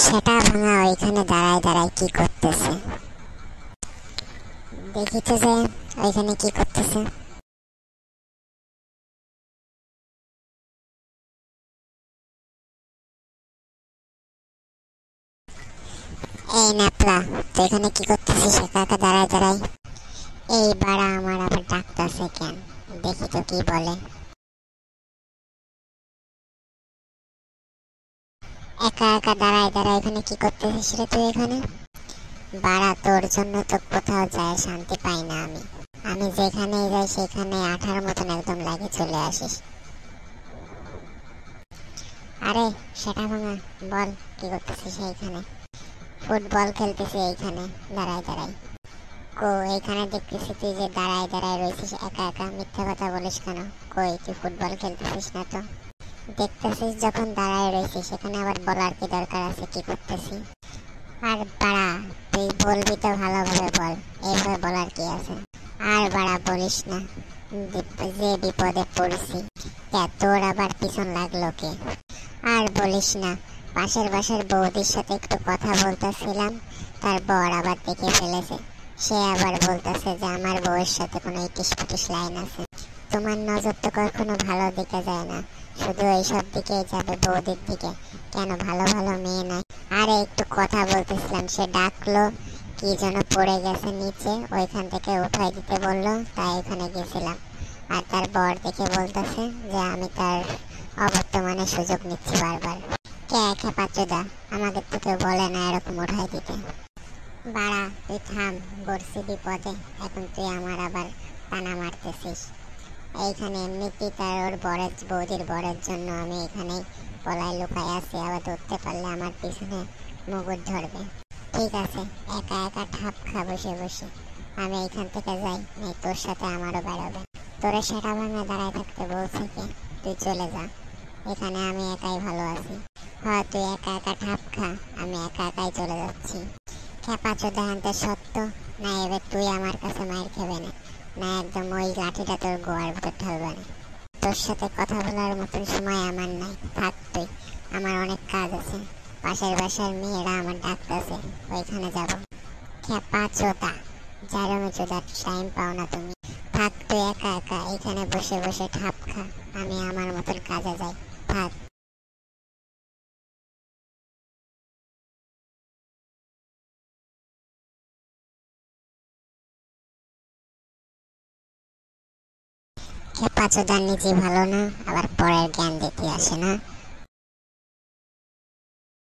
সেটা ভাঙা ওইখানে দাঁড়ায় দাঁড়ায় কি করতেছে? দেখি তো যে ওইখানে কি করতেছে। এই ন্যাপলা, তুই এখানে কি করতেছিস একা একা দাঁড়ায় দাঁড়ায়? এই বাড়া আমার আবার ডাকতেছে কেন? দেখি তো কি বলে। একা একা দাঁড়ায় দাঁড়ায় এখানে কি করতেছিস রে তুই এখানে? বাড়া, তোর জন্য তো কোথাও যায় শান্তি পাই না আমি। আমি যেখানেই যাই সেখানে আঠার মতন একদম লাগে চলে আসিস। আরে সেটা ভাঙা, বল কি করতেছিস এইখানে? ফুটবল খেলতেছি এইখানে দাঁড়ায় দাঁড়ায়। এইখানে দেখতেছি তুই যে দাঁড়ায় দাঁড়ায় রয়েছিস একা একা, মিথ্যা কথা বলিস কেন? কই তুই ফুটবল খেলতেছিস না তো? দেখতেছিস যখন দাঁড়ায় রয়েছিস সেখানে আবার বলার কি দরকার আছে কি করতেছি? আর বাড়া, তুই বলবি তো ভালোভাবে বল, এইভাবে বলার কি আছে? আর বাড়া বলিস না, যে বিপদে পড়ছি। তোর আবার পিছন লাগলো কে? আর বলিস না, পাশের বাসার বৌদির সাথে একটু কথা বলতেছিলাম, তার বর আবার দেখে ফেলেছে। সে আবার বলতেছে যে আমার বউয়ের সাথে কোনো ইটিস পিটিস লাইন আছে। তোমার নজর তো কখনো ভালো দিকে যায় না, শুধু এইসব দিকেই যাবে, বৌদির দিকে। কেন ভালো ভালো মেয়ে নাই? আরে একটু কথা বলতেছিলাম, সে ডাকলো, কি যেন পড়ে গেছে নিচে, ওইখান থেকে উঠাই দিতে বললো, তাই ওখানে গেছিলাম। আর তার বর দেখে বলতেছে যে আমি তার অবর্তমানে সুযোগ নিচ্ছি বারবার। কে খেপাচোদা, আমাদের তো কেউ বলে না এরকম উঠাই দিতে। বাড়া তুই থাম, গড়ছি বিপদে, এখন তুই আমার আবার টানা মারতেছিস। এইখানে এমনিতেই তার ওর বরের বৌদির বরের জন্য আমি এখানে পলায় লুকাই আছি, আবার ধরতে পারলে আমার পিছনে মুগুর ধরবে। ঠিক আছে, একা একা ঠাপ খা বসে বসে। আমি এইখান থেকে যাই, নাই তোর সাথে আমারও বেরোবে। তোরে সেটা ভাঙা দাঁড়ায় থাকতে বলছে কে? তুই চলে যা, এখানে আমি একাই ভালো আছি। হ্যাঁ তুই একা একা ঠাপ খা, আমি একা একাই চলে যাচ্ছি। খেপাচোদা আনতে সত্য, না এবার তুই আমার কাছে মাইর খেবে না, না একদম ওই লাঠিটা তোর গোয়ার ভিতর ঢালবে না। তোর সাথে কথা বলার মতন সময় আমার নাই, থাক তুই, আমার অনেক কাজ আছে। পাশের বাসার মেয়েরা আমার ডাকতেছে, ওইখানে যাব। খেপাচোদা, জারমে চোদা, টাইম পাও না তুমি। থাক তুই একা একা এখানে বসে বসে ঠাপ খা, আমি আমার মতন কাজে যাই, থাক। খেপাচোদার নিজে ভালো না, আবার পরের জ্ঞান দিতে আসে না।